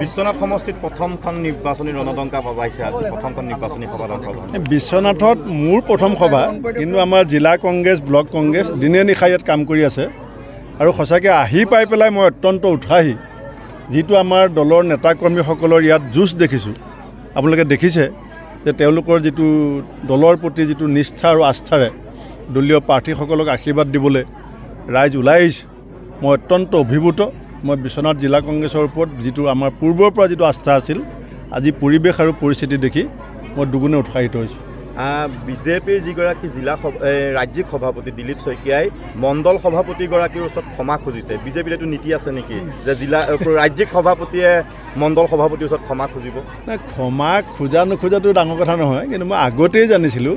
বিশ্বনাথ সমষ্টিত প্ৰথমখন নিৰ্বাচনী ৰণদংকা পাবাইছে আজি প্ৰথমখন নিৰ্বাচনী সভাত অংশগ্ৰহণ। বিশ্বনাথত মোৰ প্ৰথম সভা, কিন্তু আমাৰ জিলা কংগ্ৰেছ ব্লক কংগ্ৰেছ দিনে নিশাই ইয়াত কাম কৰি আছে আৰু সঁচাকৈ আহি পাই পেলাই মই অত্যন্ত উৎসাহী। যিটো আমাৰ দলৰ নেতাকৰ্মীসকলৰ ইয়াত যুঁজ দেখিছোঁ, আপোনালোকে দেখিছে যে তেওঁলোকৰ যিটো দলৰ প্ৰতি যিটো নিষ্ঠা আৰু আস্থাৰে দলীয় প্ৰাৰ্থীসকলক আশীৰ্বাদ দিবলৈ ৰাইজ ওলাই আহিছে, মই অত্যন্ত অভিভূত। মই বিশ্বনাথ জিলা কংগ্ৰেছৰ ওপৰত যিটো আমাৰ পূৰ্বৰ পৰা যিটো আস্থা আছিল, আজি পৰিৱেশ আৰু পৰিস্থিতি দেখি মই দুগুণে উৎসাহিত হৈছোঁ। বিজেপিৰ যিগৰাকী ৰাজ্যিক সভাপতি দিলীপ শইকীয়াই মণ্ডল সভাপতিগৰাকীৰ ওচৰত ক্ষমা খুজিছে। বিজেপিৰ এইটো নীতি আছে নেকি যে ৰাজ্যিক সভাপতিয়ে মণ্ডল সভাপতিৰ ওচৰত ক্ষমা খুজিব? নাই, ক্ষমা খোজা নোখোজাটো ডাঙৰ কথা নহয়, কিন্তু মই আগতেই জানিছিলোঁ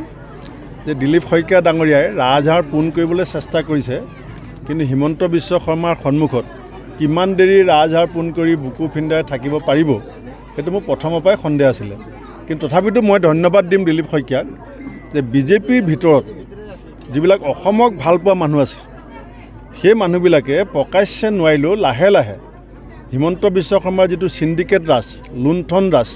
যে দিলীপ শইকীয়া ডাঙৰীয়াই ৰাজহাড় পোন কৰিবলৈ চেষ্টা কৰিছে, কিন্তু হিমন্ত বিশ্ব শৰ্মাৰ সন্মুখত কিমান দেৰি ৰাজহাড় পোন কৰি বুকু ফিন্দাই থাকিব পাৰিব, সেইটো মোৰ প্ৰথমৰ পৰাই সন্দেহ আছিলে। কিন্তু তথাপিতো মই ধন্যবাদ দিম দিলীপ শইকীয়াক যে বিজেপিৰ ভিতৰত যিবিলাক অসমক ভাল পোৱা মানুহ আছে, সেই মানুহবিলাকে প্ৰকাশ্যে নোৱাৰিলেও লাহে লাহে হিমন্ত বিশ্ব শৰ্মাৰ যিটো চিণ্ডিকেট ৰাজ, লুণ্ঠন ৰাজ,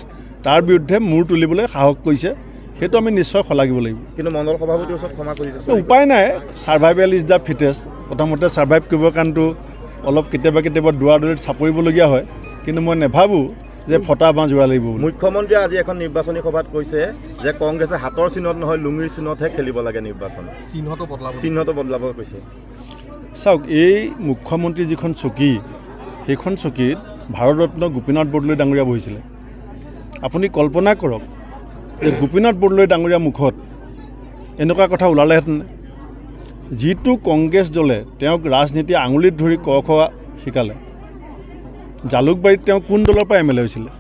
তাৰ বিৰুদ্ধে মূৰ তুলিবলৈ সাহস কৰিছে। সেইটো আমি নিশ্চয় শলাগিব লাগিব। কিন্তু মণ্ডল সভাপতিৰ ওচৰত ক্ষমা কৰিছে, উপায় নাই। Survival is the fittest. প্ৰথমতে ছাৰ্ভাইভ কৰিবৰ কাৰণেতো অলপ কেতিয়াবা দৌৰাদৌৰিত চাপৰিবলগীয়া হয়, কিন্তু মই নাভাবোঁ যে ফটা বাঁহ জোৰা লাগিব। মুখ্যমন্ত্ৰীয়ে আজি এখন নিৰ্বাচনী সভাত কৈছে যে কংগ্ৰেছে হাতৰ চিহ্নত নহয় লুঙিৰ চিহ্নতহে খেলিব লাগে নিৰ্বাচন, চিহ্নটো বদলাব কৈছে। চাওক, এই মুখ্যমন্ত্ৰী যিখন চকী, সেইখন চকীত ভাৰতৰত্ন গোপীনাথ বৰদলৈ ডাঙৰীয়া বহিছিলে। আপুনি কল্পনা কৰক যে গোপীনাথ বৰদলৈ ডাঙৰীয়া মুখত এনেকুৱা কথা ওলালেহেঁতেন। যিটো কংগ্ৰেছ দলে তেওঁক ৰাজনীতি আঙুলিত ধৰি ক খ শিকালে, জালুকবাৰীত তেওঁ কোন দলৰ পৰা MLA হৈছিলে?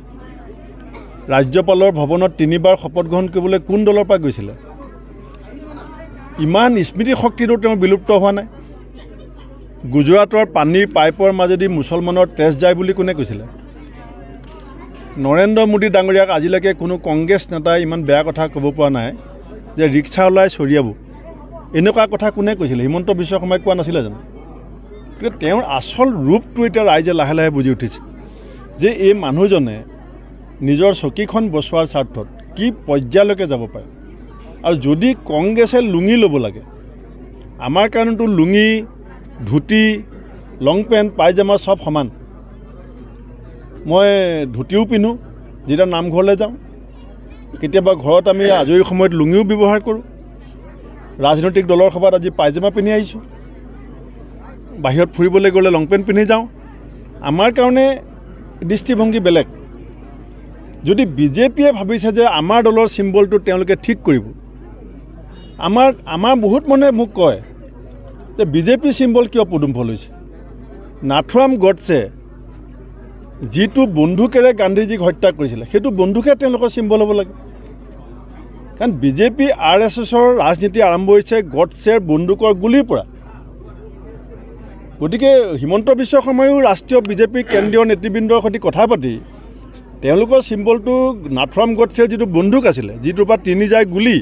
ৰাজ্যপালৰ ভৱনত 3বাৰ শপত গ্ৰহণ কৰিবলৈ কোন দলৰ পৰা গৈছিলে? ইমান স্মৃতি শক্তিটো তেওঁ বিলুপ্ত হোৱা নাই? গুজৰাটৰ পানীৰ পাইপৰ মাজেদি মুছলমানৰ তেজ যায় বুলি কোনে কৈছিলে? নৰেন্দ্ৰ মোদী ডাঙৰীয়াক আজিলৈকে কোনো কংগ্ৰেছ নেতাই ইমান বেয়া কথা ক'ব পৰা নাই যে ৰিক্সা ওলাই চৰিয়াব। এনেকুৱা কথা কোনে কৈছিলে? হিমন্ত বিশ্ব শৰ্মাই কোৱা নাছিলে জানো? গতিকে তেওঁৰ আচল ৰূপটো এতিয়া ৰাইজে লাহে লাহে বুজি উঠিছে যে এই মানুহজনে নিজৰ চকীখন বচোৱাৰ স্বাৰ্থত কি পৰ্যায়লৈকে যাব পাৰে। আৰু যদি কংগ্ৰেছে লুঙি ল'ব লাগে, আমাৰ কাৰণেতো লুঙি, ধুতি, লং পেণ্ট, পায়জামা চব সমান। মই ধুতিও পিন্ধোঁ যেতিয়া নামঘৰলৈ যাওঁ, কেতিয়াবা ঘৰত আমি আজৰি সময়ত লুঙিও ব্যৱহাৰ কৰোঁ। ৰাজনৈতিক দলৰ সভাত আজি পায়জামা পিন্ধি আহিছোঁ, বাহিৰত ফুৰিবলৈ গ'লে লং পেণ্ট পিন্ধি যাওঁ। আমাৰ কাৰণে দৃষ্টিভংগী বেলেগ। যদি বিজেপিয়ে ভাবিছে যে আমাৰ দলৰ চিম্বলটো তেওঁলোকে ঠিক কৰিব, আমাৰ বহুত মানুহে মোক কয় যে বিজেপি চিম্বল কিয় পদুম ফুল হৈছে? নাথুৰাম গডছে যিটো বন্দুকেৰে গান্ধীজীক হত্যা কৰিছিলে, সেইটো বন্দুকে তেওঁলোকৰ চিম্বল হ'ব লাগে। কাৰণ বিজেপি RSSৰ ৰাজনীতি আৰম্ভ হৈছে গডছেৰ বন্দুকৰ গুলিৰ পৰা। গতিকে হিমন্ত বিশ্ব শৰ্মায়ো ৰাষ্ট্ৰীয় বিজেপি কেন্দ্ৰীয় নেতৃবৃন্দৰ সৈতে কথা পাতি তেওঁলোকৰ চিম্বলটো নাথুৰাম গডছেৰ যিটো বন্দুক আছিলে, যিটোৰ পৰা 3 যায় গুলি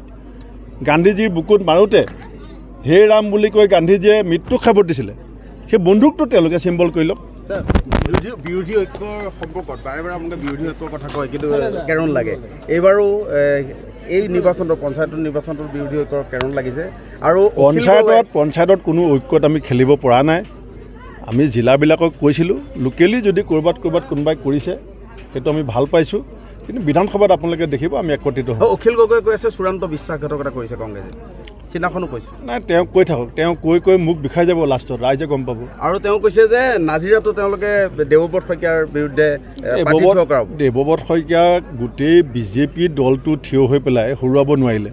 গান্ধীজীৰ বুকুত মাৰোঁতে হে ৰাম বুলি কৈ গান্ধীজীয়ে মৃত্যু খাবৰ দিছিলে, সেই বন্দুকটো তেওঁলোকে চিম্বল কৰি লওক। বিৰোধী ঐক্যৰ সম্পৰ্কত বাৰে বাৰে আপোনালোকে বিৰোধী ঐক্যৰ কথা কয়, কিন্তু কেৰণ লাগে। এইবাৰো এই নিৰ্বাচনটো পঞ্চায়তৰ নিৰ্বাচনটোত বিৰোধী ঐক্যৰ কেৰণ লাগিছে। আৰু পঞ্চায়তত কোনো ঐক্যত আমি খেলিব পৰা নাই। আমি জিলাবিলাকক কৈছিলোঁ লোকেলি যদি ক'ৰবাত কোনোবাই কৰিছে সেইটো আমি ভাল পাইছোঁ, কিন্তু বিধানসভাত আপোনালোকে দেখিব আমি একত্ৰিত হওঁ। অখিল গগৈয়ে কৈ আছে চূড়ান্ত বিশ্বাসঘাতকতা কৰিছে কংগ্ৰেছে, সিদিনাখনো কৈছে। নাই, তেওঁ কৈ থাকক, তেওঁ কৈ মুখ বিষাই যাব, লাষ্টত ৰাইজে গম পাব। আৰু তেওঁ কৈছে যে নাজিৰাটো তেওঁলোকে দেৱব্ৰত শইকীয়াৰ বিৰুদ্ধে দেৱব্ৰত শইকীয়াক গোটেই বিজেপি দলটো থিয় হৈ পেলাই হৰুৱাব নোৱাৰিলে।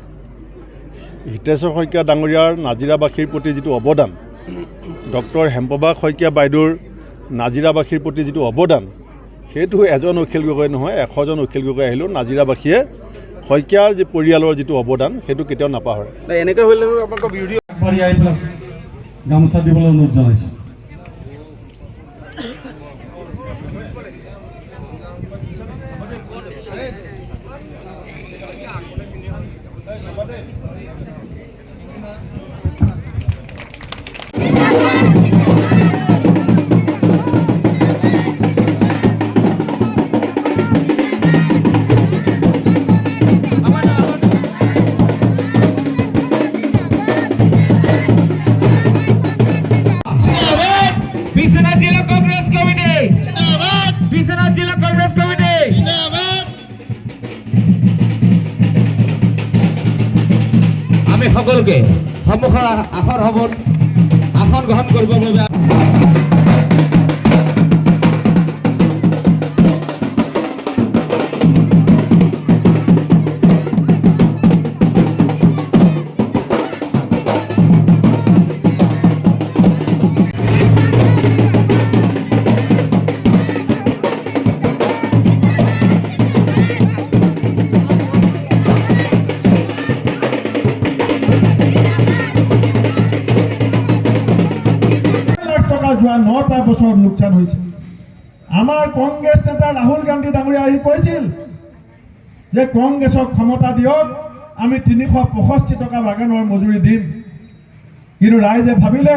হিতেশ্বৰ শইকীয়া ডাঙৰীয়াৰ নাজিৰাবাসীৰ প্ৰতি যিটো অৱদান, ডক্টৰ হেমপ্ৰভা শইকীয়া বাইদেউৰ নাজিৰাবাসীৰ প্ৰতি যিটো অৱদান, সেইটো এজন অখিল গগৈ নহয়, 100জন অখিল গগৈ আহিলেও নাজিৰাবাসীয়ে শইকীয়াৰ যি পৰিয়ালৰ যিটো অৱদান সেইটো কেতিয়াও নাপাহৰে। এনেকৈ হ'লে আপোনালোকৰ বিৰোধী গামোচা দিবলৈ অনুৰোধ জনাইছোঁ। সকলোকে সন্মুখৰ আসন গ্ৰহণ কৰিবৰ বাবে যোৱা 9টা বছৰ লোকচান হৈছে। আমাৰ কংগ্ৰেছ নেতা ৰাহুল গান্ধী ডাঙৰীয়া আহি কৈছিল যে কংগ্ৰেছক ক্ষমতা দিয়ক, আমি 365 টকা বাগানৰ মজুৰি দিম। কিন্তু ৰাইজে ভাবিলে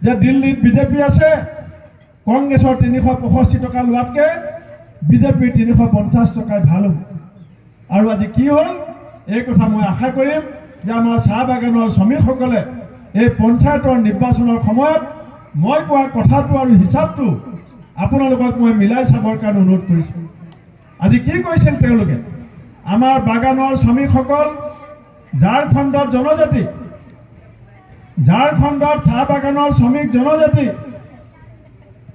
যে দিল্লীত বিজেপি আছে, কংগ্ৰেছৰ 365 টকা লোৱাতকৈ বিজেপিৰ 350 টকাই ভাল হ'ব। আৰু আজি কি হ'ল, এই কথা মই আশা কৰিম যে আমাৰ চাহ বাগানৰ শ্ৰমিকসকলে এই পঞ্চায়তৰ নিৰ্বাচনৰ সময়ত মই কোৱা কথাটো আৰু হিচাপটো আপোনালোকক মই মিলাই চাবৰ কাৰণে অনুৰোধ কৰিছোঁ। আজি কি কৈছিল তেওঁলোকে, আমাৰ বাগানৰ শ্ৰমিকসকল ঝাৰখণ্ডত জনজাতি, ঝাৰখণ্ডত চাহ বাগানৰ শ্ৰমিক জনজাতি,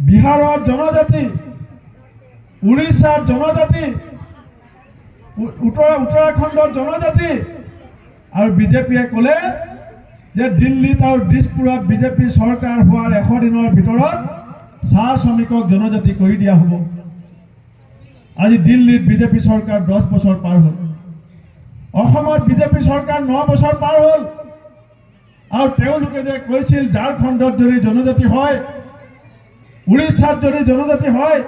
বিহাৰত জনজাতি, উৰিষ্যাত জনজাতি, উত্তৰাখণ্ডত জনজাতি, আৰু বিজেপিয়ে ক'লে যে দিল্লীত আৰু দিছপুৰত বিজেপি চৰকাৰ হোৱাৰ 100 দিনৰ ভিতৰত চাহ শ্ৰমিকক জনজাতি কৰি দিয়া হ'ব। আজি দিল্লীত বিজেপি চৰকাৰ 10 বছৰ পাৰ হ'ল, অসমত বিজেপি চৰকাৰ 9 বছৰ পাৰ হ'ল। আৰু তেওঁলোকে যে কৈছিল ঝাৰখণ্ডত যদি জনজাতি হয়, উৰিষ্যাত যদি জনজাতি হয়,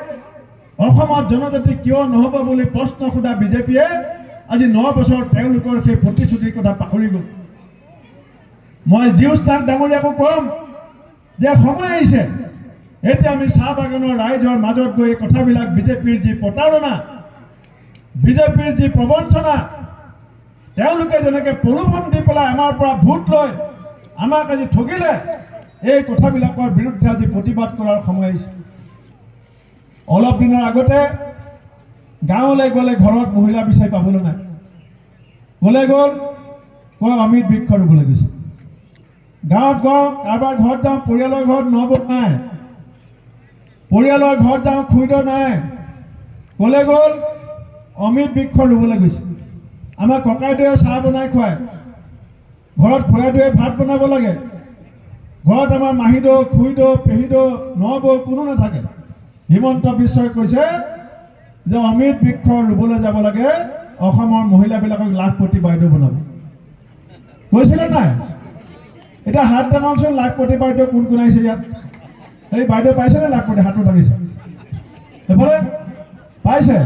অসমত জনজাতি কিয় নহ'ব বুলি প্ৰশ্ন সোধা বিজেপিয়ে আজি 9 বছৰ তেওঁলোকৰ সেই প্ৰতিশ্ৰুতিৰ কথা পাহৰি গ'ল। মই জিউছ তাক ডাঙৰীয়াকো ক'ম যে সময় আহিছে, এতিয়া আমি চাহ বাগানৰ ৰাইজৰ মাজত গৈ কথাবিলাক বিজেপিৰ যি প্ৰতাৰণা, বিজেপিৰ যি প্ৰবঞ্চনা, তেওঁলোকে যেনেকৈ প্ৰলোভন দি পেলাই আমাৰ পৰা ভোট লৈ আমাক আজি ঠগিলে, এই কথাবিলাকৰ বিৰুদ্ধে আজি প্ৰতিবাদ কৰাৰ সময় আহিছে। অলপ দিনৰ আগতে গাঁৱলৈ গ'লে ঘৰত মহিলা বিচাৰি পাবলৈ নাই, ক'লে গ'ল কয় অমিত বৃক্ষ ৰুবলৈ গৈছে। গাঁৱত গওঁ, কাৰোবাৰ ঘৰত যাওঁ, পৰিয়ালৰ ঘৰত নহব নাই, পৰিয়ালৰ ঘৰত যাওঁ, খুইদ নাই, ক'লে গ'ল অমিত বৃক্ষ ৰুবলৈ গৈছে। আমাৰ ককাইদেৱে চাহ বনাই খুৱায়, ঘৰত খুৰাইদেৱে ভাত বনাব লাগে, ঘৰত আমাৰ মাহীদেউ, খুইদেউ, পেহীদেউ, নবৌ কোনো নাথাকে। হিমন্ত বিশ্বই কৈছে যে অমিত বৃক্ষ ৰুবলৈ যাব লাগে, অসমৰ মহিলাবিলাকক লাখপতি বাইদেউ বনাব। কৈছিলে নাই? এতিয়া হাত ডাঙৰচোন, লাখপতি বাইদেউ কোন কোন আহিছে ইয়াত? এই বাইদেউ পাইছেনে লাখপতি? হাতত দাঙিছে সেইফালে পাইছে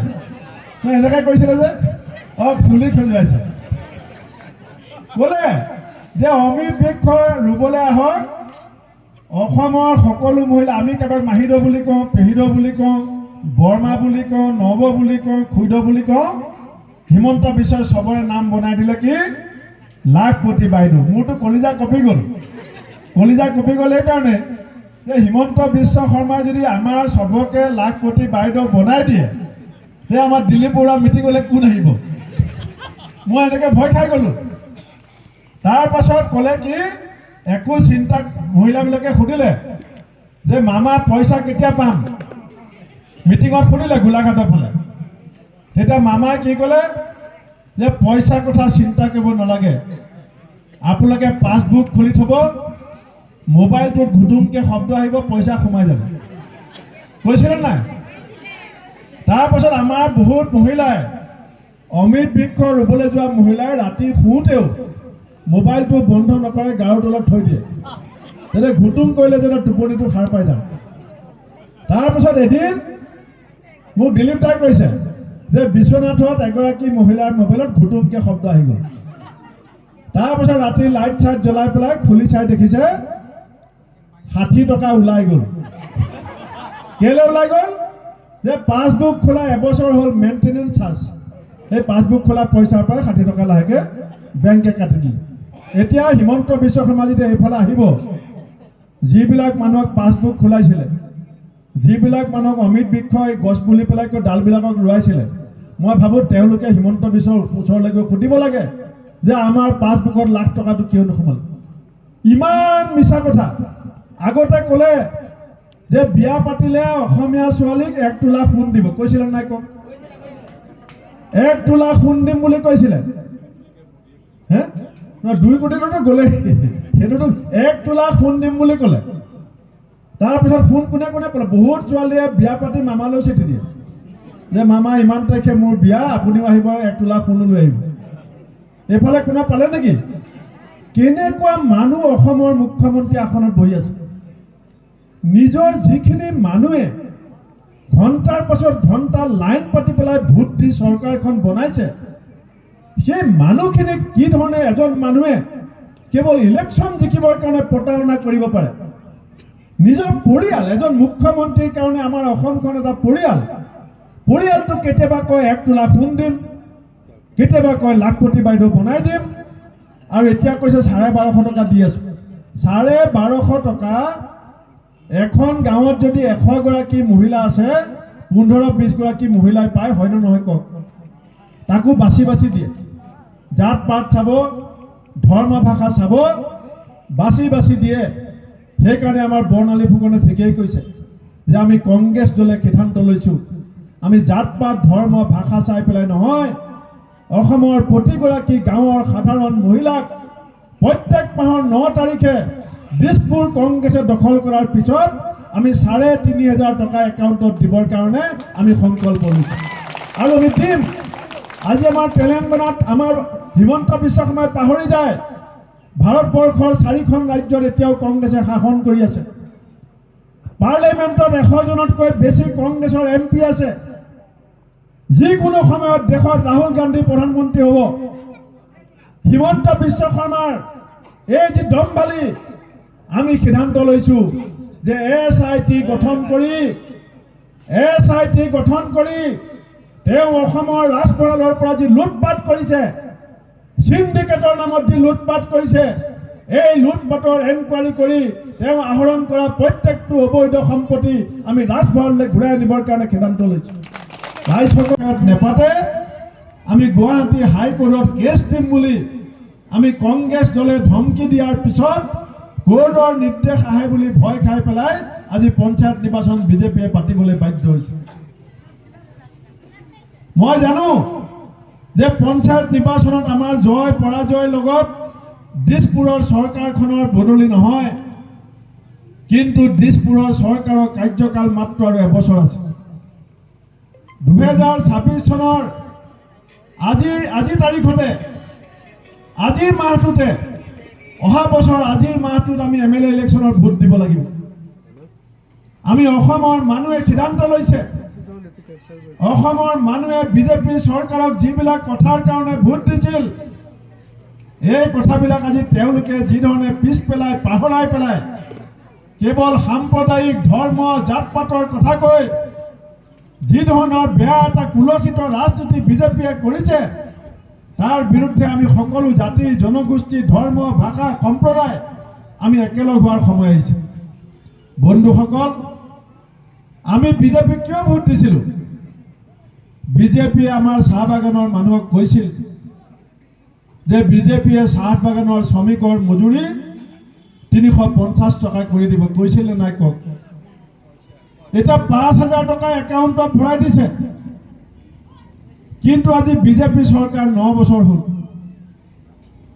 নাই? এনেকৈ কৈছিলে যে চুলি খজুৱাইছে, বোলে যে অমিত বৃক্ষ ৰুবলৈ আহক অসমৰ সকলো মহিলা। আমি কাৰোবাক মাহীদেউ বুলি কওঁ, পেহীদেউ বুলি কওঁ, বৰমা বুলি কওঁ, নব বুলি কওঁ, খুইদ বুলি কওঁ। হিমন্ত বিশ্বই চবৰে নাম বনাই দিলে কি লাখপতি বাইদেউ। মোৰতো কলিজা কপি গ'ল, কলিজা কপি গ'ল এইকাৰণে যে হিমন্ত বিশ্ব শৰ্মাই যদি আমাৰ চবকে লাখপতি বাইদেউ বনাই দিয়ে, তে আমাৰ দিলীপ বৰুৱা মিটিঙলৈ কোন আহিব? মই এনেকৈ ভয় খাই গ'লোঁ। তাৰ পাছত ক'লে কি, একো চিন্তা, মহিলাবিলাকে সুধিলে যে মামা পইচা কেতিয়া পাম? মিটিঙত সুধিলে গোলাঘাটৰ ফালে। তেতিয়া মামাই কি ক'লে যে পইচাৰ কথা চিন্তা কৰিব নালাগে, আপোনালোকে পাছবুক খুলি থ'ব, মোবাইলটোত ঘুটুমকৈ শব্দ আহিব, পইচা সোমাই যাব। কৈছিলে নাই? তাৰপাছত আমাৰ বহুত মহিলাই, অমিত বৃক্ষ ৰুবলৈ যোৱা মহিলাই ৰাতি শুওঁতেও মোবাইলটো বন্ধ নকৰে, গাৰুৰ তলত থৈ দিয়ে, যাতে ঘুটুম কৰিলে যাতে টোপনিটো সাৰ পাই যাওঁ। তাৰপাছত এদিন মোক দিলীপ দাই কৈছে যে বিশ্বনাথত এগৰাকী মহিলাৰ মোবাইলত ঘুটুমকৈ শব্দ আহি গ'ল। তাৰপাছত ৰাতি লাইট চাইট জ্বলাই পেলাই খুলি চাই দেখিছে 60 টকা ওলাই গ'ল। কেলৈ ওলাই গ'ল? যে পাছবুক খোলা এবছৰ হ'ল, মেইনটেনেঞ্চ চাৰ্জ, এই পাছবুক খোলা পইচাৰ পৰা 60 টকা লাহেকৈ বেংকে কাটি দিলে। এতিয়া হিমন্ত বিশ্ব শৰ্মা যেতিয়া এইফালে আহিব, যিবিলাক মানুহক পাছবুক খোলাইছিলে, যিবিলাক মানুহক অমিত বৃক্ষই গছ বুলি পেলাই ডালবিলাকক ৰোৱাইছিলে, মই ভাবোঁ তেওঁলোকে হিমন্ত বিশ্বৰ ওচৰলৈ গৈ সুধিব লাগে যে আমাৰ পাছবুকত লাখ টকাটো কিয় নোসোমাল। ইমান মিছা কথা। আগতে ক'লে যে বিয়া পাতিলে অসমীয়া ছোৱালীক 1 তোলা সোণ দিব, কৈছিলে নাই কওক? 1 তোলা সোণ দিম বুলি কৈছিলে। হে 2 কোটিতো গ'লে, সেইটোতো 1 তোলা সোণ দিম বুলি ক'লে। তাৰপিছত সোণ কোনে কোনে পালে? বহুত ছোৱালীয়ে বিয়া পাতি মামালৈ চিঠি দিয়ে যে মামা ইমান তাৰিখে মোৰ বিয়া, আপুনিও আহিব, 1 তোলা সোণো লৈ আহিব। এইফালে কোনে পালে নেকি? কেনেকুৱা মানুহ অসমৰ মুখ্যমন্ত্ৰী আসনত বহি আছে। নিজৰ যিখিনি মানুহে ঘণ্টাৰ পাছত ঘণ্টা লাইন পাতি পেলাই ভোট দি চৰকাৰখন বনাইছে, সেই মানুহখিনিক কি ধৰণে এজন মানুহে কেৱল ইলেকশ্যন জিকিবৰ কাৰণে প্ৰতাৰণা কৰিব পাৰে। নিজৰ পৰিয়াল, এজন মুখ্যমন্ত্ৰীৰ কাৰণে আমাৰ অসমখন এটা পৰিয়ালটো কেতিয়াবা কয় 1 তোলা সোণ দিম, কেতিয়াবা কয় লাখপতি বাইদেউ বনাই দিম, আৰু এতিয়া কৈছে 1250 টকা দি আছোঁ। 1250 টকা এখন গাঁৱত যদি 100 গৰাকী মহিলা আছে, 15-20 গৰাকী মহিলাই পায়, হয়নে নহয় কওক? তাকো বাছি বাছি দিয়ে। জাত পাত চাব, ধৰ্ম ভাষা চাব, বাছি বাছি দিয়ে। সেইকাৰণে আমাৰ বৰ্ণালী ফুকনে ঠিকেই কৈছে যে আমি কংগ্ৰেছ দলে সিদ্ধান্ত লৈছোঁ, আমি জাত পাত ধৰ্ম ভাষা চাই পেলাই নহয়, অসমৰ প্ৰতিগৰাকী গাঁৱৰ সাধাৰণ মহিলাক প্ৰত্যেক মাহৰ 9 তাৰিখে দিছপুৰ কংগ্ৰেছে দখল কৰাৰ পিছত আমি 3,500 টকা একাউণ্টত দিবৰ কাৰণে আমি সংকল্প লৈছোঁ, আৰু আমি দিম। আজি আমাৰ তেলেংগানাত আমাৰ হিমন্ত বিশ্ব শৰ্মাই পাহৰি যায়, ভাৰতবৰ্ষৰ 4খন ৰাজ্যত এতিয়াও কংগ্ৰেছে শাসন কৰি আছে। পাৰ্লিমেণ্টত 100 জনতকৈ বেছি কংগ্ৰেছৰ MP আছে। যিকোনো সময়ত দেশত ৰাহুল গান্ধী প্ৰধানমন্ত্ৰী হ'ব। হিমন্ত বিশ্ব শৰ্মাৰ এই যি দম্ভালি, আমি সিদ্ধান্ত লৈছোঁ যে SIT গঠন কৰি তেওঁ অসমৰ ৰাজভঁৰালৰ পৰা যি লুটপাট কৰিছে, সিন্ডিকেটৰ নামত যি লুটপাট কৰিছে, এই লুটপাটৰ এনকুৱাৰী কৰি তেওঁ আহৰণ কৰা প্ৰত্যেকটো অবৈধ সম্পত্তি আমি ৰাজভঁৰাললৈ ঘূৰাই নিবৰ কাৰণে সিদ্ধান্ত লৈছোঁ। ৰাইজসকলক নেপাতে আমি গুৱাহাটী হাইকোৰ্টত কেছ দিম বুলি আমি কংগ্ৰেছ দলে ধমকি দিয়াৰ পিছত কোৰ্টৰ নিৰ্দেশ আহে বুলি ভয় খাই পেলাই আজি পঞ্চায়ত নিৰ্বাচন বিজেপিয়ে পাতিবলৈ বাধ্য হৈছে। মই জানো যে পঞ্চায়ত নিৰ্বাচনত আমাৰ জয় পৰাজয়ৰ লগত দিছপুৰৰ চৰকাৰখনৰ বদলি নহয়, কিন্তু দিছপুৰৰ চৰকাৰৰ কাৰ্যকাল মাত্ৰ আৰু এবছৰ আছে। 2026 চনৰ আজিৰ তাৰিখতে, আজিৰ মাহটোতে, অহা বছৰ আজিৰ মাহটোত আমি MLA ইলেকশ্যনত ভোট দিব লাগিব। আমি অসমৰ মানুহে সিদ্ধান্ত লৈছে, অসমৰ মানুহে বিজেপি চৰকাৰক যিবিলাক কথাৰ কাৰণে ভোট দিছিল, এই কথাবিলাক আজি তেওঁলোকে যি ধৰণে পিছ পেলাই পাহৰাই পেলাই কেৱল সাম্প্ৰদায়িক ধৰ্ম জাত পাতৰ কথা কৈ যি ধৰণৰ বেয়া এটা কুলসিত ৰাজনীতি বিজেপিয়ে কৰিছে, তাৰ বিৰুদ্ধে আমি সকলো জাতি জনগোষ্ঠী ধৰ্ম ভাষা সম্প্ৰদায় আমি একেলগ হোৱাৰ সময় আহিছে। বন্ধুসকল, আমি বিজেপিক কিয় ভোট দিছিলোঁ? বিজেপিয়ে আমাৰ চাহ বাগানৰ মানুহক কৈছিল যে বিজেপিয়ে চাহ বাগানৰ শ্ৰমিকৰ মজুৰি 350 টকা কৰি দিব, কৈছিল নে নাই কওক? এটা 5,000 টকা একাউণ্টত ভৰাই দিছে, কিন্তু আজি বিজেপি চৰকাৰ 9 বছৰ হ'ল।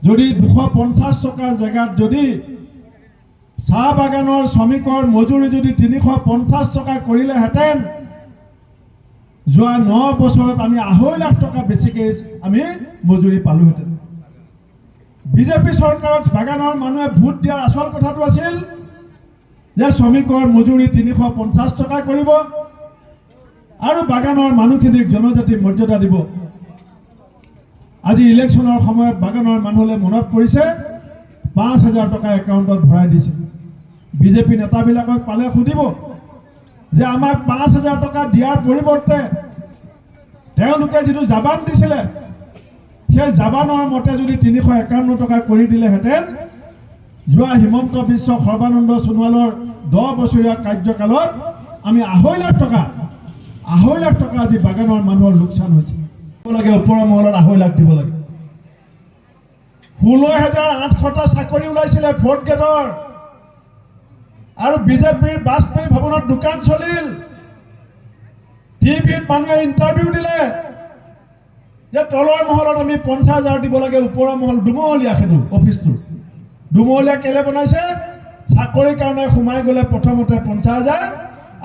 যদি 250 টকাৰ জেগাত যদি চাহ বাগানৰ শ্ৰমিকৰ মজুৰি যদি 350 টকা কৰিলেহেঁতেন, যোৱা 9 বছৰত আমি 2.5 লাখ টকা বেছিকৈ আমি মজুৰি পালোহেঁতেন। বিজেপি চৰকাৰক বাগানৰ মানুহে ভোট দিয়াৰ আচল কথাটো আছিল যে শ্ৰমিকৰ মজুৰি 350 টকা কৰিব আৰু বাগানৰ মানুহখিনিক জনজাতি মৰ্যাদা দিব। আজি ইলেকশ্যনৰ সময়ত বাগানৰ মানুহলৈ মনত পৰিছে 5,000 টকা একাউণ্টত ভৰাই দিছে। বিজেপি নেতাবিলাকক পালে সুধিব যে আমাক 5,000 টকা দিয়াৰ পৰিৱৰ্তে তেওঁলোকে যিটো জাবান দিছিলে, সেই জাবানৰ মতে যদি 351 টকা কৰি দিলেহেঁতেন, যোৱা হিমন্ত বিশ্ব সৰ্বানন্দ সোণোৱালৰ 10 বছৰীয়া কাৰ্যকালত আমি 2.5 লাখ টকা আজি বাগানৰ মানুহৰ লোকচান হৈছে। লাগে ওপৰৰ মহলত 2.5 লাখ দিব লাগে। 16,800টা চাকৰি ওলাইছিলে 4th গ্ৰেডৰ আৰু বিজেপিৰ বাজপেয়ী ভৱনত দোকান চলিল টিভিত মানুহে ইণ্টাৰভিউ দিলে যে তলৰ মহলত আমি 50,000 দিব লাগে ওপৰৰ মহল দুমহলীয়া সেইটো অফিচটো দুমহলীয়া কেলে বনাইছে চাকৰিৰ কাৰণে সোমাই গ'লে প্ৰথমতে 50,000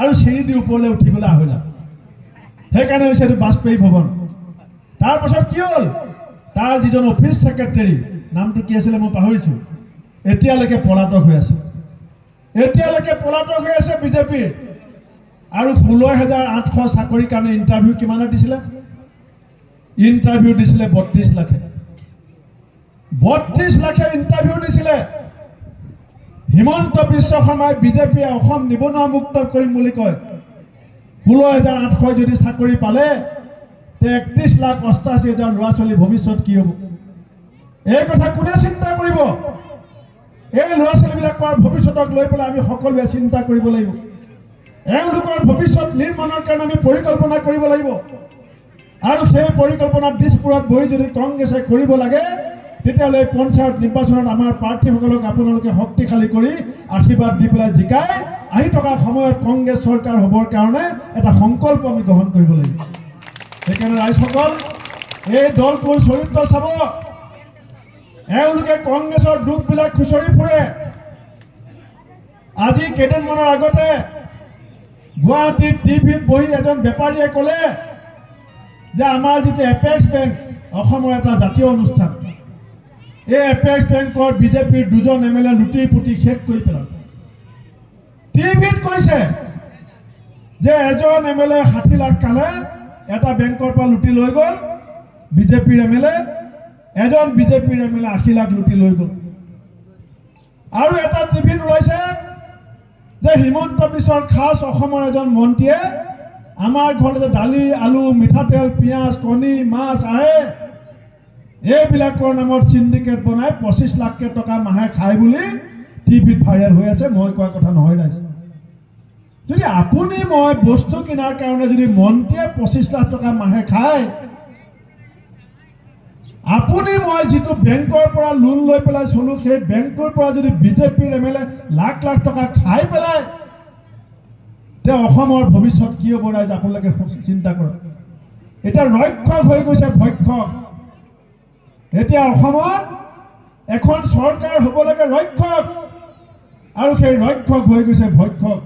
আৰু চিৰি দি ওপৰলৈ উঠিবলৈ আহিলা সেইকাৰণে হৈছে এইটো বাজপেয়ী ভৱন তাৰপাছত কি হ'ল তাৰ যিজন অফিচ ছেক্ৰেটাৰী নামটো কি আছিলে মই পাহৰিছোঁ এতিয়ালৈকে পলাতক হৈ আছে বিজেপিৰ আৰু 16,800 চাকৰিৰ কাৰণে ইণ্টাৰভিউ কিমানে দিছিলে ইণ্টাৰভিউ দিছিলে 32 লাখে 32 লাখে ইণ্টাৰভিউ দিছিলে হিমন্ত বিশ্ব শৰ্মাই বিজেপিয়ে অসম নিবনুৱা মুক্ত কৰিম বুলি কয় 16,800 যদি চাকৰি পালে তে 31,88,000 ল'ৰা ছোৱালীৰ ভৱিষ্যত কি হ'ব এই কথা কোনে চিন্তা কৰিব এই ল'ৰা ছোৱালীবিলাকৰ ভৱিষ্যতক লৈ পেলাই আমি সকলোৱে চিন্তা কৰিব লাগিব এওঁলোকৰ ভৱিষ্যত নিৰ্মাণৰ কাৰণে আমি পৰিকল্পনা কৰিব লাগিব আৰু সেই পৰিকল্পনাত দিছপুৰত বহি যদি কংগ্ৰেছে কৰিব লাগে তেতিয়াহ'লে পঞ্চায়ত নিৰ্বাচনত আমাৰ প্ৰাৰ্থীসকলক আপোনালোকে শক্তিশালী কৰি আশীৰ্বাদ দি পেলাই জিকাই আহি থকা সময়ত কংগ্ৰেছ চৰকাৰ হ'বৰ কাৰণে এটা সংকল্প আমি গ্ৰহণ কৰিব লাগিব সেইকাৰণে ৰাইজসকল এই দলটোৰ চৰিত্ৰ চাব এওঁলোকে কংগ্ৰেছৰ দুখবিলাক খুচৰি ফুৰে আজি কেইদিনমানৰ আগতে গুৱাহাটীত টিভিত বহি এজন বেপাৰীয়ে ক'লে যে আমাৰ যিটো এপেক্স বেংক অসমৰ এটা জাতীয় অনুষ্ঠান এই এপেক্স বেংকৰ বিজেপিৰ 2জন MLA লুটি পুতি শেষ কৰি পেলাল টিভিত কৈছে যে এজন MLA 60 লাখ কালে এটা বেংকৰ পৰা লুটি লৈ গ'ল বিজেপিৰ MLA এজন বিজেপিৰ MLA 80 লাখ লুটি লৈ গ'ল আৰু এটা টিভিত ওলাইছে যে হিমন্ত বিশ্বৰ খাস অসমৰ এজন মন্ত্ৰীয়ে আমাৰ ঘৰতে দালি আলু মিঠাতেল পিঁয়াজ কণী মাছ আহে এইবিলাকৰ নামত সিন্ডিকেট বনাই 25 লাখ টকা মাহে খায় বুলি টিভিত ভাইৰেল হৈ আছে মই কোৱা কথা নহয় ৰাইজ যদি আপুনি মই বস্তু কিনাৰ কাৰণে যদি মন্ত্ৰীয়ে 25 লাখ টকা মাহে খায় আপুনি মই যিটো বেংকৰ পৰা লোন লৈ পেলাই চলো সেই বেংকৰ পৰা যদি বিজেপিৰ MLA লাখ লাখ টকা খাই পেলাই তে অসমৰ ভৱিষ্যত কি হ'ব ৰাইজ আপোনালোকে চিন্তা কৰক এটা ৰক্ষক হৈ গৈছে ভক্ষক এতিয়া অসমত এখন চৰকাৰ হ'ব লাগে ৰক্ষক আৰু সেই ৰক্ষক হৈ গৈছে ভক্ষক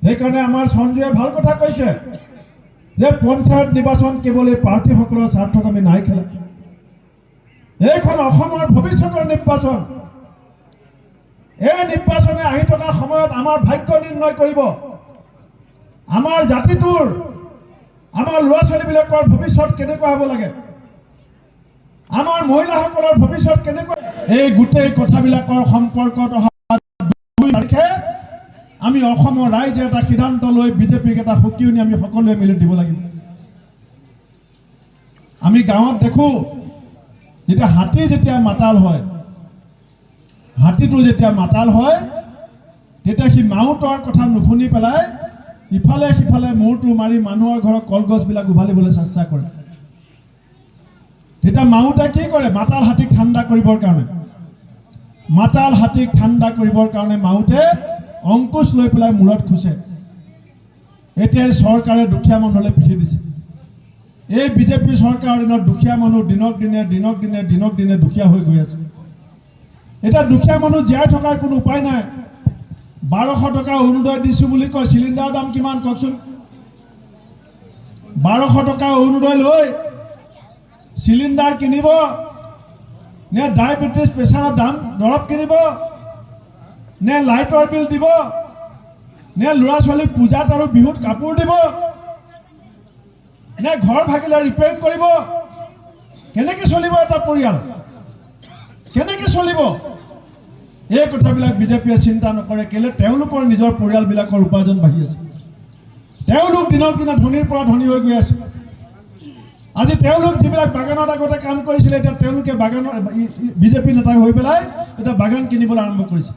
সেইকাৰণে আমাৰ সঞ্জয়ে ভাল কথা কৈছে যে পঞ্চায়ত নিৰ্বাচন কেৱল এই প্ৰাৰ্থীসকলৰ স্বাৰ্থত আমি নাই খেলা এইখন অসমৰ ভৱিষ্যতৰ নিৰ্বাচন এই নিৰ্বাচনে আহি থকা সময়ত আমাৰ ভাগ্য নিৰ্ণয় কৰিব আমাৰ জাতিটোৰ আমাৰ ল'ৰা ছোৱালীবিলাকৰ ভৱিষ্যত কেনেকুৱা হ'ব লাগে আমাৰ মহিলাসকলৰ ভৱিষ্যত কেনেকুৱা এই গোটেই কথাবিলাকৰ সম্পৰ্কত অহা 2 তাৰিখে আমি অসমৰ ৰাইজে এটা সিদ্ধান্ত লৈ বিজেপিক এটা সকিয়নি আমি সকলোৱে মিলি দিব লাগিব আমি গাঁৱত দেখোঁ যেতিয়া হাতী যেতিয়া মাতাল হয় হাতীটো যেতিয়া মাতাল হয় তেতিয়া সি মাউতৰ কথা নুশুনি পেলাই ইফালে সিফালে মূৰটো মাৰি মানুহৰ ঘৰৰ কলগছবিলাক উভালিবলৈ চেষ্টা কৰে তেতিয়া মাউতে কি কৰে মাতাল হাতীক ঠাণ্ডা কৰিবৰ কাৰণে মাউতে অংকুশ লৈ পেলাই মূৰত খুচে এতিয়া চৰকাৰে দুখীয়া মানুহলৈ পিঠি দিছে এই বিজেপি চৰকাৰৰ দিনত দুখীয়া মানুহ দিনক দিনে দুখীয়া হৈ গৈ আছে এটা দুখীয়া মানুহ জীয়াই থকাৰ কোনো উপায় নাই 1200 টকা অৰুণোদয় দিছোঁ বুলি কয় চিলিণ্ডাৰৰ দাম কিমান কওকচোন 1200 টকা অৰুণোদয় লৈ চিলিণ্ডাৰ কিনিব নে ডায়েবেটিছ প্ৰেছাৰৰ দাম দৰৱ কিনিব নে লাইটৰ বিল দিব নে ল'ৰা ছোৱালীক পূজাত আৰু বিহুত কাপোৰ দিব নে ঘৰ ভাগিলে ৰিপেয়াৰিং কৰিব কেনেকৈ চলিব এটা পৰিয়াল কেনেকৈ চলিব এই কথাবিলাক বিজেপিয়ে চিন্তা নকৰে কেলে তেওঁলোকৰ নিজৰ পৰিয়ালবিলাকৰ উপাৰ্জন বাঢ়ি আছে তেওঁলোক দিনক দিনে ধনীৰ পৰা ধনী হৈ গৈ আছে আজি তেওঁলোক যিবিলাক বাগানত আগতে কাম কৰিছিলে এতিয়া তেওঁলোকে বাগানৰ বিজেপি নেতা হৈ পেলাই এটা বাগান কিনিবলৈ আৰম্ভ কৰিছে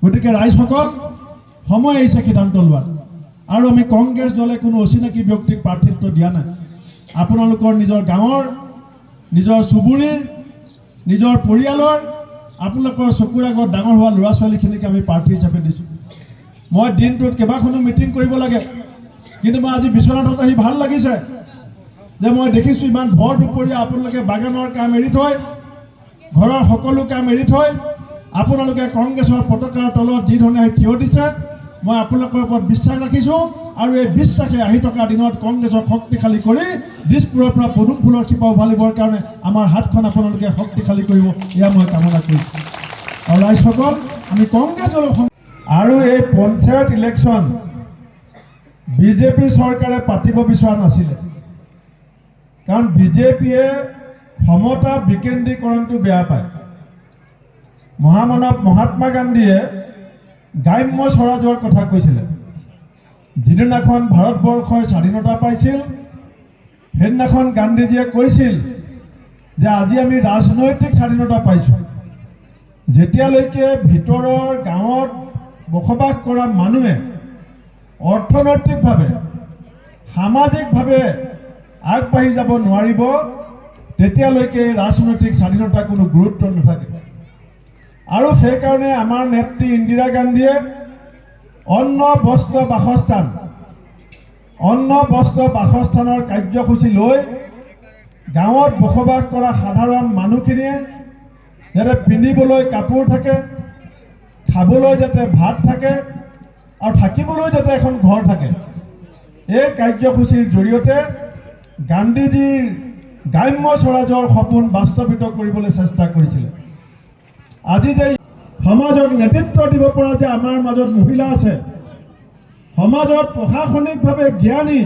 গতিকে ৰাইজসকল সময় আহিছে সিদ্ধান্ত লোৱাৰ আৰু আমি কংগ্ৰেছ দলে কোনো অচিনাকি ব্যক্তিক প্ৰাৰ্থিত্ব দিয়া নাই আপোনালোকৰ নিজৰ গাঁৱৰ নিজৰ চুবুৰীৰ নিজৰ পৰিয়ালৰ আপোনালোকৰ চকুৰ আগত ডাঙৰ হোৱা ল'ৰা ছোৱালীখিনিক আমি প্ৰাৰ্থী হিচাপে দিছোঁ। মই দিনটোত কেইবাখনো মিটিং কৰিব লাগে, কিন্তু মই আজি বিশ্বনাথত আহি ভাল লাগিছে যে মই দেখিছোঁ ইমান ভৰ দুপৰীয়া আপোনালোকে বাগানৰ কাম এৰি থৈ, ঘৰৰ সকলো কাম এৰি থৈ আপোনালোকে কংগ্ৰেছৰ পতাকাৰ তলত যি ধৰণে আহি থিয় দিছে, মই আপোনালোকৰ ওপৰত বিশ্বাস ৰাখিছোঁ আৰু এই বিশ্বাসে আহি থকা দিনত কংগ্ৰেছক শক্তিশালী কৰি দিছপুৰৰ পৰা পদুম ফুলৰ শিপা উভালিবৰ কাৰণে আমাৰ হাতখন আপোনালোকে শক্তিশালী কৰিব, এয়া মই কামনা কৰিছোঁ। আৰু ৰাইজসকল, আমি কংগ্ৰেছ দলক আৰু এই পঞ্চায়ত ইলেকশ্যন বিজেপি চৰকাৰে পাতিব বিচৰা নাছিলে, কাৰণ বিজেপিয়ে ক্ষমতা বিকেন্দ্ৰীকৰণটো বেয়া পায়। মহামানৱ মহাত্মা গান্ধীয়ে গ্ৰাম্য স্বৰাজৰ কথা কৈছিলে। যিদিনাখন ভাৰতবৰ্ষই স্বাধীনতা পাইছিল, সেইদিনাখন গান্ধীজীয়ে কৈছিল যে আজি আমি ৰাজনৈতিক স্বাধীনতা পাইছোঁ। যেতিয়ালৈকে ভিতৰৰ গাঁৱত বসবাস কৰা মানুহে অৰ্থনৈতিকভাৱে সামাজিকভাৱে আগবাঢ়ি যাব নোৱাৰিব, তেতিয়ালৈকে ৰাজনৈতিক স্বাধীনতাৰ কোনো গুৰুত্ব নাথাকে। আৰু সেইকাৰণে আমাৰ নেত্ৰী ইন্দিৰা গান্ধীয়ে অন্ন বস্ত্ৰ বাসস্থানৰ কাৰ্যসূচী লৈ গাঁৱত বসবাস কৰা সাধাৰণ মানুহখিনিয়ে যাতে পিন্ধিবলৈ কাপোৰ থাকে, খাবলৈ যাতে ভাত থাকে আৰু থাকিবলৈ যাতে এখন ঘৰ থাকে, এই কাৰ্যসূচীৰ জৰিয়তে গান্ধীজীৰ গ্ৰাম্য স্বৰাজৰ সপোন বাস্তৱিত কৰিবলৈ চেষ্টা কৰিছিলে। আজি যে সমাজক নেতৃত্ব দিব পৰা যে আমাৰ মাজত মহিলা আছে, সমাজত প্ৰশাসনিকভাৱে জ্ঞানী,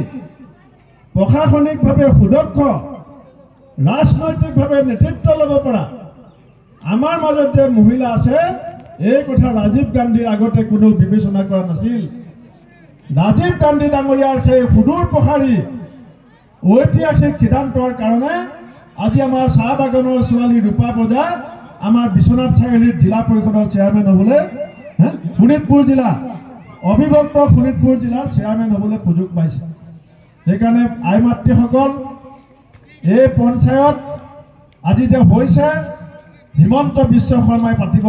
প্ৰশাসনিকভাৱে সুদক্ষ, ৰাজনৈতিকভাৱে নেতৃত্ব ল'ব পৰা আমাৰ মাজত যে মহিলা আছে, এই কথা ৰাজীৱ গান্ধীৰ আগতে কোনেও বিবেচনা কৰা নাছিল। ৰাজীৱ গান্ধী ডাঙৰীয়াৰ সেই সুদূৰ প্ৰসাৰী ঐতিহাসিক সিদ্ধান্তৰ কাৰণে আজি আমাৰ চাহ বাগানৰ ছোৱালী ৰূপা বজা আমাৰ বিশ্বনাথ চাৰিআলিৰ জিলা পৰিষদৰ চেয়াৰমেন হ'বলৈ, শোণিতপুৰ জিলা অবিভক্ত শোণিতপুৰ জিলাৰ চেয়াৰমেন হ'বলৈ সুযোগ পাইছে। সেইকাৰণে আই মাতৃসকল, এই পঞ্চায়ত আজি যে হৈছে হিমন্ত বিশ্ব শৰ্মাই পাতিব